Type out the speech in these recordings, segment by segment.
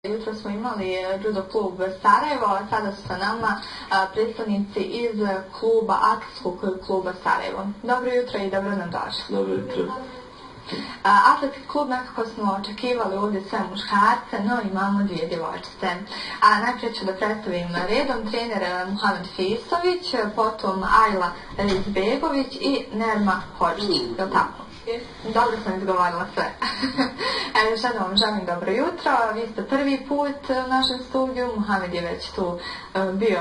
Jutro smo imali judo klub Sarajevo, sada su sa nama predstavnici iz kluba, atletskog kluba Sarajevo. Dobro jutro i dobro nam došli. Dobro jutro. Atletski klub nekako smo očekivali ovdje sve muškarce, no imamo dvije djevojčice. Najprije ću da predstavim redom trener Muhamed Fisović, potom Ajla Rizbegović i Nerma Hođić, je li tako? Dobro sam izgovorila sve. Još jednom vam želim dobro jutro. Vi ste prvi put u našem studiju. Muhamed je već tu bio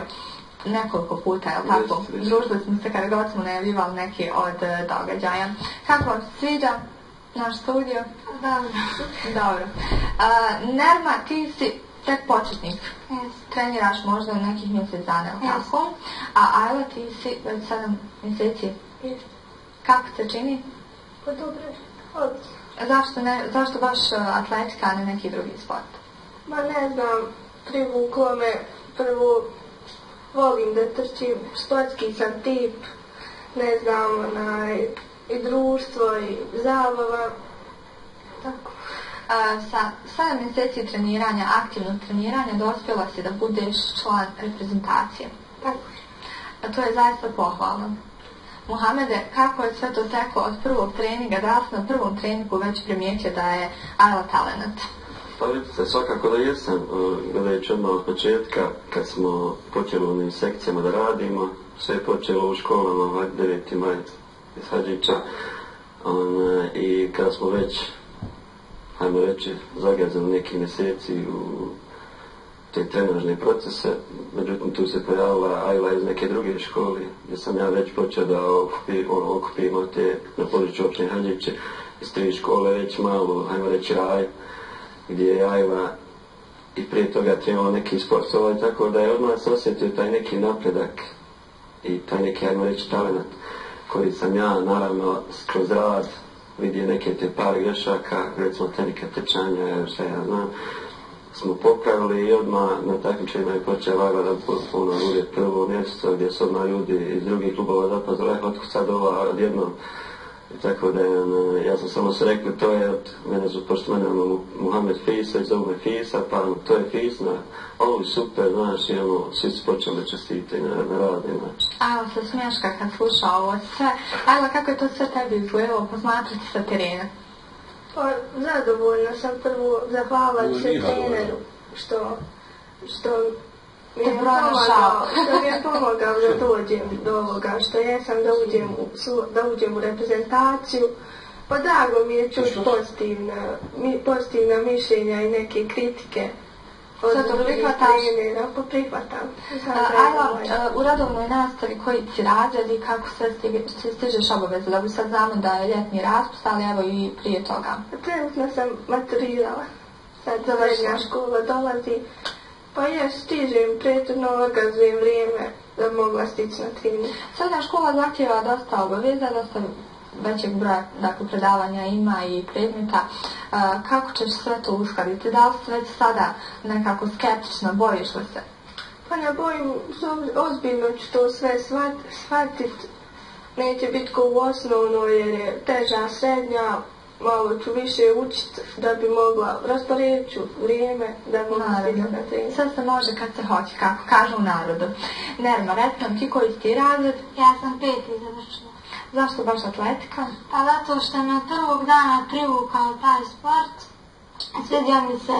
nekoliko puta, je li tako? Družili smo se kada god smo najavljivali neki od događaja. Kako vam se sviđa naš studio? Dobro. Nerma, ti si tek početnik. Treniraš možda u nekih mjesec dana, je li tako? A Ajla, ti si već 7 mjeseci. Kako se čini? Pa dobro, odlično. Zašto baš atletika, a ne neki drugi sport? Ma ne znam, privuklo me, prvo volim da trčim, sportski sam tip, ne znam, i društvo, i zabava, tako. Sa 7 mjeseci treniranja, aktivnog treniranja, dospjela si da budeš član reprezentacije. Tako. To je zaista pohvalno. Muhamede, kako je sve to teklo od prvog treninga, da li si na prvom treningu već primijetio da je Ajla talenat? Pa vidite, svakako da jesam. Gledajući odmah od početka, kad smo počeli u onim sekcijama da radimo, sve je počelo u školama, 9. maj iz Hadžića. I kad smo već, hajmo reći, zagazali neki mjeseci u te trenažne procese, međutim tu se pojavila Ajla iz neke druge škole, gdje sam ja već počeo da okupimo te na području općine Hadžiće iz 3 škole već malo, hajmo reći, raj, gdje je Ajla i prije toga trenirala neki sportova, tako da je odmah se osjetio taj neki napredak i taj neki, hajmo reći, talent koji sam ja, naravno, kroz rad vidio neke te par grešaka, recimo tehnika tečanja, šta ja znam, smo popravili i odmah na takmičenjima je počela Ajla da bude prvo mjesto gdje su odmah ljudi iz drugih klubova zapazili, otkud sad ova odjednom. I tako da ja sam samo se rekao, to je, pošto mene Muhamed Fisović, zovu me Fisa, pa to je Fisna, ovo je super, znaš, i svi su počeli da čestite na radni način. Ajla se smješka kad sluša ovo sve. Ajla, kako je to sve tebi izgledalo posmatrati sa terena? Pa zadovoljna sam, prvo zahvala se treneru što mi je pomogao da dođem do ovoga, što jesam da uđem u reprezentaciju. Pa drago mi je čuti pozitivna mišljenja i neke kritike od trenera, pa prihvatam. Ajla, u redovnoj nastavi koji si razred i kako sve stižeš obaveze, da bi sad znamo da je ljetni raspust, ali evo i prije toga. Trenutno sam maturirala, sad srednja škola dolazi, pa stižem prethodno, organizujem vrijeme da mogla stići na trening. Srednja škola zahtjeva dosta obaveza, dosta većeg broja predavanja ima i predmeta. Kako ćeš sve to uskladiti? Da li si već sada nekako skeptična, bojiš li se? Pa ne bojim, ozbiljno ću to sve shvatiti. Neće biti kao u osnovnoj jer je teža srednja, malo ću više učiti da bi mogla, rasporedit ću vrijeme da bi mogla stigati na trening. Sve se može kad se hoće, kako kažu u narodu. Nerma, reci nam ti koji si ti razred? Ja sam 5. završila. Zašto baš atletika? Pa zato što me prvog dana privukao taj sport. Svidio mi se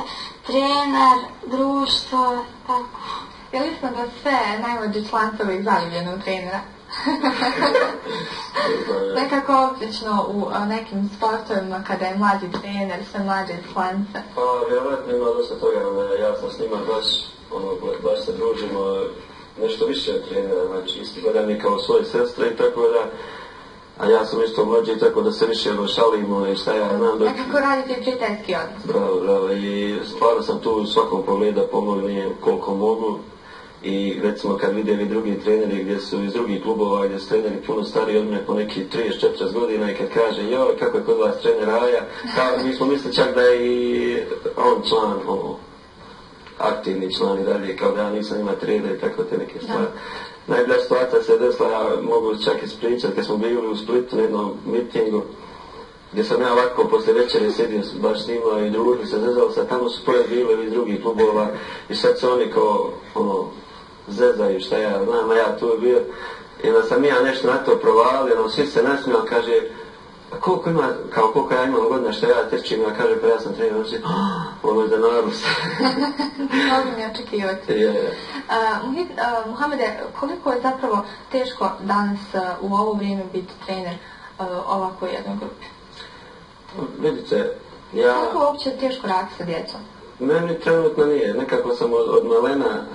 trener, društvo, tako. Je li smo da sve najmlađi člance uvijek zaljubljene u trenera? Nekako obično u nekim sportovima kada je mlađi trener, sve mlađe člance. Pa vjerojatno ima dosta toga, ja sam s njima baš se družimo nešto više od trenera, znači isti gledam mi kao svoje sestre i tako da, a ja sam isto mlađi, tako da se više šalimo i šta ja znam. Nekako radite prijateljski odnos. Bravo, i stvarno sam tu u svakom pogledu pomognujem koliko mogu. I recimo kad vide drugi treneri gdje su iz drugih klubova, gdje su treneri puno stariji od mene po neki 30-40 godina i kad kaže joj kako je kod vas trener Aja, mi smo mislili čak da je i on član, aktivni član i dalje, kao da ja nisam ima trenera i tako te neke stvari. Najbolja situacija se desila, ja mogu čak ispričati, kad smo bili u Splitu na jednom mitingu, gdje sam ja ovako poslije večere sjedio baš s njima i družili se, zezali se, tamo su pored bili iz drugih klubova i sad se oni kao zezaju šta ja znam, a ja tu bio. I onda sam ja nešto na to provalio, svi se nasmijali, kaže, koliko ja imam godina što ja trčim, ja kaže, pa ja sam trener, ono je za narus. Mogu mi očekivati. Muhamede, koliko je zapravo teško danas u ovo vrijeme biti trener ovako u jednoj grupi? Vidite, koliko je uopće teško raditi sa djecom? Meni trenutno nije, nekako sam od malena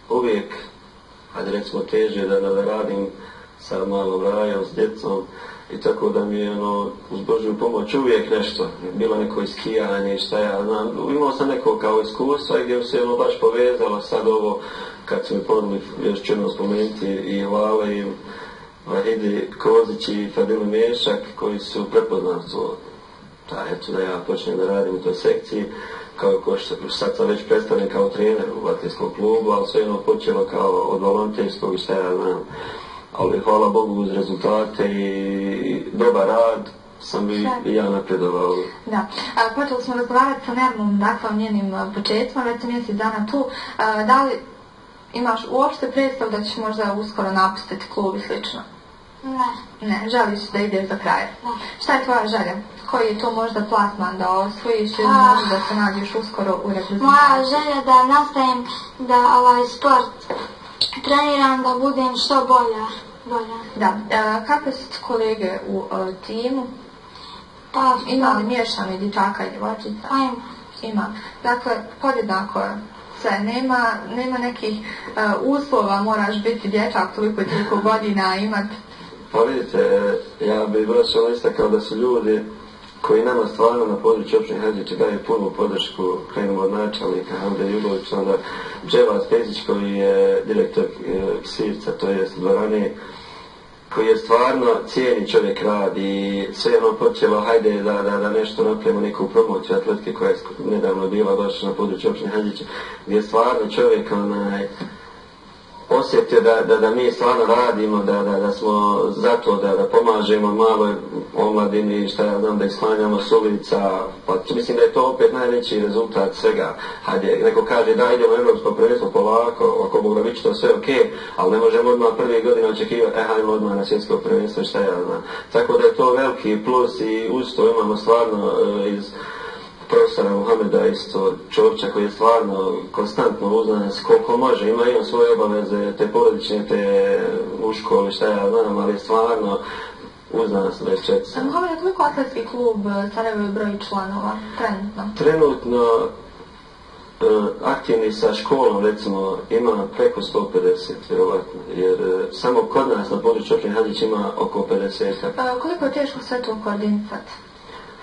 uvijek, hajde recimo teže da radim sa malom Rajom, s djecom i tako da mi je uz Božju pomoć uvijek nešto, bilo neko iskijanje i šta ja znam. Imao sam neko kao iskustva gdje se baš povezalo sad ovo kad su mi ponudili, još ćemo spomenuti i Hvala i Vahidi Kozić i Fadili Mešak koji su prepoznali to. Eto da ja počnem da radim u toj sekciji, kao što sad sam već predstavljen kao trener u atletskog klubu, ali sve počelo kao od volonterskog i šta ja znam. Ali hvala Bogu uz rezultate i dobar rad sam i ja napredovao. Da, počeli smo razgovarati sa Nermom, dakle o njenim početcima, već sam mjesec dana tu. Da li imaš uopšte predstav da ćeš možda uskoro napustiti klub i slično? Ne, želiš da ideš do kraja. Šta je tvoja želja? Koji je to možda plasman da osvojiš ili možda da se nađeš uskoro u reprezentaciji? Moja želja da nastavim da ovaj sport treniram, da budem što bolja. Da, kakve su kolege u timu? Ima li miješani dječaka i djevojčica? Ima. Dakle, podjednako sve, nema nekih uslova, moraš biti dječak toliko godina imati. Pa vidite, ja bih baš istakao da su ljudi koji nama stvarno na području općine Hadžiće daju punu podršku, krenemo od načelnika Hamde Jugovića, onda Dževa Spezić koji je direktor Sirca, to je dvorane, koji je stvarno cijeni čovjek rad i sve počelo, hajde da nešto napravimo, neku promociju atletike koja je nedavno bila baš na području općine Hadžiće, gdje je stvarno čovjek osjetio da mi stvarno radimo, da smo zato da pomažemo maloj omladini, šta ja znam, da ih sklanjamo s ulica, pa mislim da je to opet najveći rezultat svega. Hajde, neko kaže da idemo u Europsko prvenstvo polako, ako Bog da bit će to sve okej, ali ne možemo odmah prvi godina očekivati, hajmo odmah na svjetsko prvenstvo, šta ja znam. Tako da je to veliki plus i uz to imamo stvarno iz profesora Muhameda isto Čovića koji je stvarno konstantno uz nas koliko može, ima svoje obaveze, te porodične, te u školi, šta ja znam, ali stvarno uz nas 24. Muhameda, koliko atletski klub Sarajevo broji članova trenutno? Trenutno aktivni sa školom recimo ima preko 150 vjerovatno, jer samo kod nas na području općine Hadžić ima oko 50. Koliko je teško sve to koordinisati?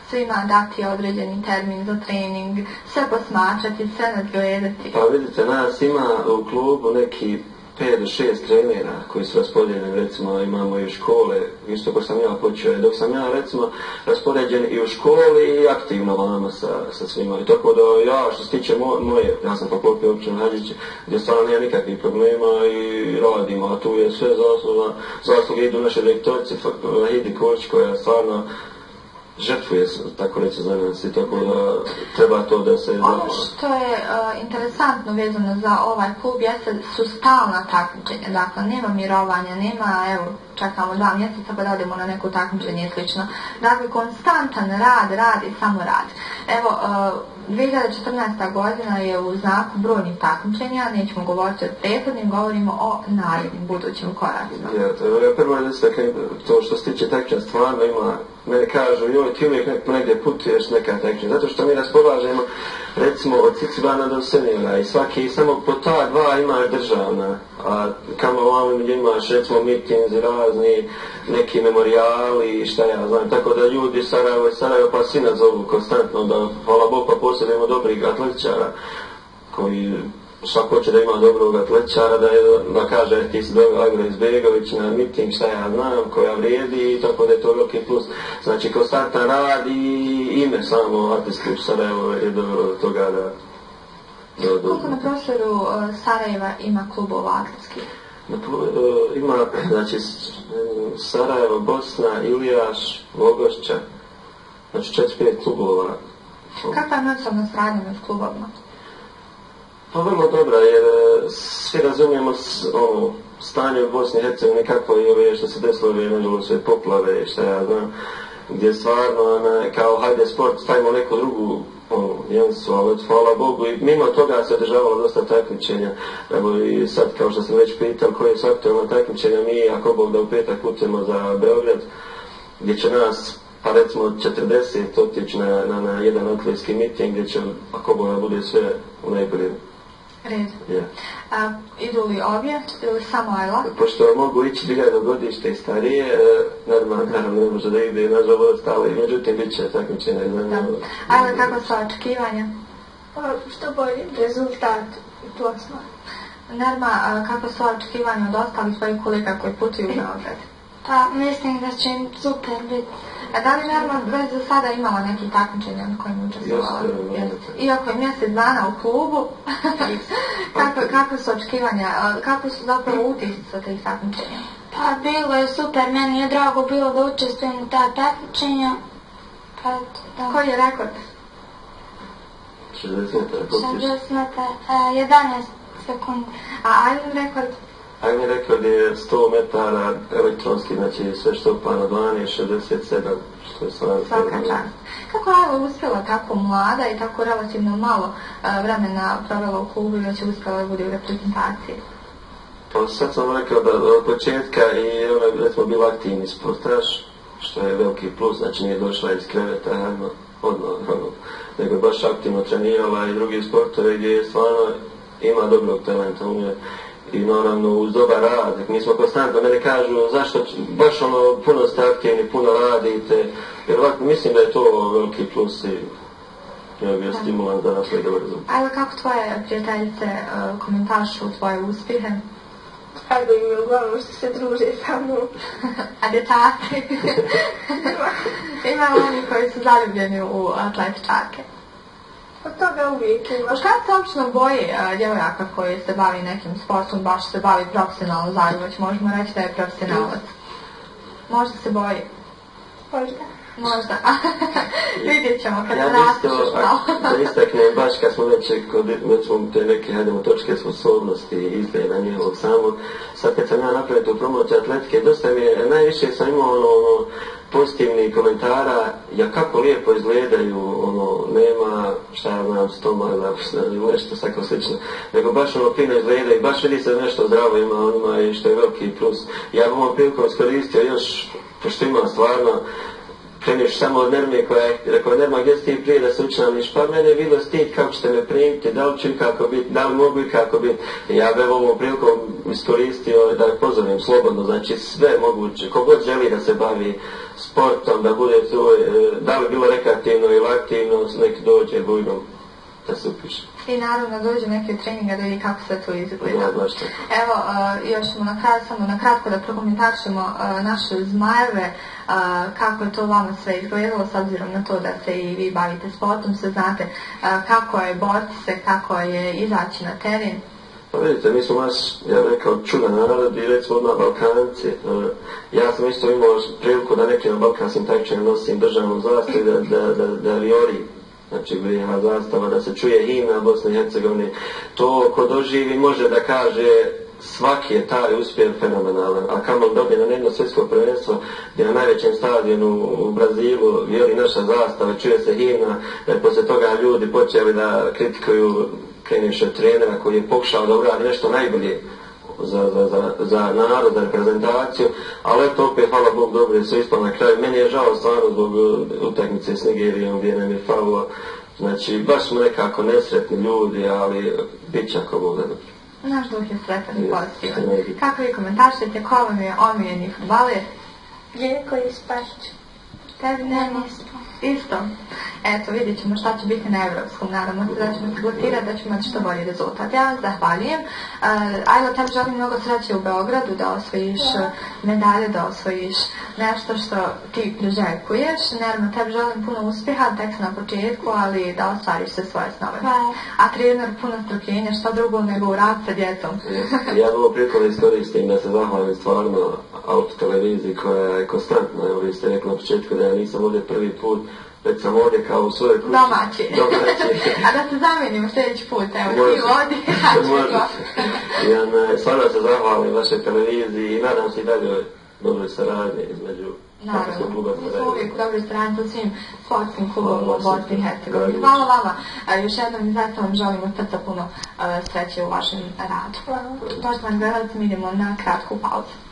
Svima dati određeni termin za trening, sve posmatrati, sve nadgledati. Pa vidite, nas ima u klubu neki 5 do 6 trenera koji su raspoređeni, recimo imamo i u škole, isto ko sam ja počeo, dok sam ja recimo raspoređen i u školi i aktivno vama sa svima. I tako da ja što se tiče moje, ja sam poklopio općinu Hadžiće, gdje stvarno nema nikakvih problema i radimo, a tu je sve zasluge idu naše direktorice, Vahidi Kozić koja stvarno žrtvuje, tako reći za nas i tako da treba to da se... Ono što je interesantno vezano za ovaj klub su stalna takmičenja, dakle nema mirovanja, nema, evo, čekamo 2 mjeseca pa da odemo na neko takmičenje i slično. Dakle, konstantan rad i samo rad. Evo, 2014. godina je u znaku brojnih takmičenja, nećemo govoriti o prethodnim, govorimo o narednim budućim koracima. Ja prvo je to što se tiče takmičenja stvarno ima, mene kažu, joj ti uvijek negdje putuješ neka takmičenja, zato što mi raspolažemo recimo od Cicibana do Senjera i svaki samo po ta 2 ima državna, a kamo ovamo gdje imaš recimo mitinzi razni, neki memorijali i šta ja znam, tako da ljudi Sarajevo pa svi nas zovu konstantno, da hvala Bog pa posjedujemo dobrih atletičara koji svako hoće da ima dobrog atletičara, da kaže ti si dobro Agro Izbegović na miting, šta ja znam, koja vrijedi i tako da je to veliki plus. Znači konstantan rad i ime samo atletski u Sarajevo je dobro od toga da... Koliko na prostoru Sarajeva ima klubova atletskih? Ima, znači, Sarajevo, Bosna, Ilijaš, Vogošća, znači 4-5 klubova. Kakva je međusobna saradnja među klubovima? Pa vrlo dobra, jer svi razumijemo stanje u Bosni i Hercegovini kakvo je ove što se desilo, nažalost sve poplave, šta ja znam, gdje stvarno kao hajde sport stavimo neku drugu nijansu, ali hvala Bogu i mimo toga se održavalo dosta takmičenja. Evo i sad kao što sam već pitao koje su aktualna takmičenja, mi ako Bog da u petak putujemo za Beograd, gdje će nas pa recimo 40 otići na jedan atletski miting gdje će ako Bog da bude sve u najboljem. Red. Yeah. Idu li obje ili samo Ajla? Pošto mogu ići 2000 godište i starije, naravno ne može da ide nažalost, ali međutim bit će takmičenja i zanimljivo. Ajla, kako su očekivanja? Što bolji rezultat i plasman. Nerma, kako su očekivanja od ostalih svojih kolega koji putuju u Beograd? Pa mislim da će im super biti. Da li Nerma već za sada imala neki takmičenja na kojim učestvovala? Iako je mjesec dana u klubu, kako su očekivanja, kako su zapravo utisci sa tih takmičenja? Pa bilo je super, meni je drago bilo da učestvujem u ta takmičenja. Pa, da. Koji je rekord? 60 metara, 60 metara, 11 sekundi. A Ajlin rekord? Ajlin rekord je 100 metara elektronski, znači sve što pa na 12, 67, što je stvarno. Svaka čast. Kako je Ajla uspjela tako mlada i tako relativno malo vremena provela u klubu i već je uspjela da bude u reprezentaciji? Pa sad sam rekao da od početka i ona je recimo bila aktivni sportaš, što je veliki plus, znači nije došla iz kreveta odmah, nego je baš aktivno trenirala i drugi sportove gdje stvarno ima dobrog talenta u njoj. I naravno uz dobar rad, mi smo konstantno, mene kažu zašto baš puno ste aktivni, puno radite, jer ovako mislim da je to veliki plus i ja bio stimulans da napravi dobar rezultat. Ajla, kako tvoje prijateljice komentaršu tvoje uspjehe? Drago im je uglavnom što se druže sa mnom. A dječaci? Ima oni koji su zaljubljeni u atletičarke? Od toga uvijek imaš. Kad se obično boji djevojaka koji se bavi nekim sportom, baš se bavi profesionalno zaljubać, možemo reći da je profesionalac? Možda se boji? Možda. Vidjet ćemo kad se raspišeš malo. Da istaknem, baš kad smo već smo te neke, hajdemo, točke sposobnosti i izgleda njegovog samog, sad kad sam ja napravio tu promociju atletike, dosta mi je, najviše sam imao pozitivnih komentara, ja kako lijepo izgledaju, nema, šta ja znam, stomak, nešto tako slično, nego baš fino izgledaju, baš vidi se nešto zdravo ima i što je veliki plus. Ja bi ovom prilikom iskoristio još, pošto ima stvarno, kreneš samo od Nerme koja je rekao, Nerma, gdje si ti prije da se učlaniš? Pa mene je bilo stid kako ćete me primiti, da li ću i kako biti, da li mogu i kako biti. Ja bih ovom prilikom iskoristio da pozovem slobodno, znači sve moguće, kogod želi da se bavi sportom, da bude to, da li bilo rekreativno ili aktivno, neki dođe bujnom da se upiše. I naravno dođu neki treninga da vidi kako se to izgleda. Ja, baš tako. Evo, još ćemo samo na kratko da prokomentaršimo naše Zmajeve, kako je to vama sve izgledalo, s obzirom na to da se i vi bavite sportom, sve znate kako je boriti se, kako je izaći na teren. Pa vidite, mi smo baš, ja bih rekao, čudan narod i recimo odmah Balkanci. Ja sam isto imao priliku da neki na balkanskim takmičenjima nosim državnu zastavu da viori. Znači BiH zastava, da se čuje himna Bosne i Hercegovine. To ko doživi može da kaže svaki je taj uspjeh fenomenalan. A kamo dobije na jedno svjetsko prvenstvo gdje na najvećem stadionu u Brazilu vijori naša zastava, čuje se himna, da je poslije toga ljudi počeli da kritikuju Krenišev trenera koji je pokušao da uradi nešto najbolje za narod, za reprezentaciju, ali eto opet, hvala Bog, dobro su ispali na kraju. Meni je žao stvarno zbog utakmice s Nigerijom gdje nam je falilo. Znači, baš smo nekako nesretni ljudi, ali bit će ako Bog da dobro. Naš duh je sretan i pozitivan. Kako vi komentaršete, ko vam je omiljeni futbaler? Željko Ispašić. Tebi nema isto. Eto, vidjet ćemo šta će biti na evropskom. Nadamo se da ćemo se plasirati, da ćemo imati što bolji rezultat. Ja vas zahvaljujem. Ajla, tebi želim mnogo sreće u Beogradu, da osvojiš medalje, da osvojiš nešto što ti priželjkuješ. Naravno, tebi želim puno uspjeha, tek sam na početku, ali da ostvariš sve svoje snove. A trener, puno strpljenja, što drugo nego u rad sa djecom. Ja ovo prilikom iskoristim da se zahvalim stvarno Autoteleviziji koja je konstantna. Evo, vi ste rekli na početku da ja nisam ovdje prvi put. već sam ovdje kao u svojoj kući. Domaći. A da se zamijenimo sljedeći put, evo ti ovdje, ja stvarno se zahvalim vašoj televiziji i nadam se i dalje dobroj saradnje između sportskog kluba. Mi smo uvijek u dobroj saradnji sa svim sportskim klubom u Bosni i Hercegovini. Hvala vama. Još jednom i zaista vam želim od srca puno sreće u vašem radu. Poštovani gledalci, mi idemo na kratku pauzu.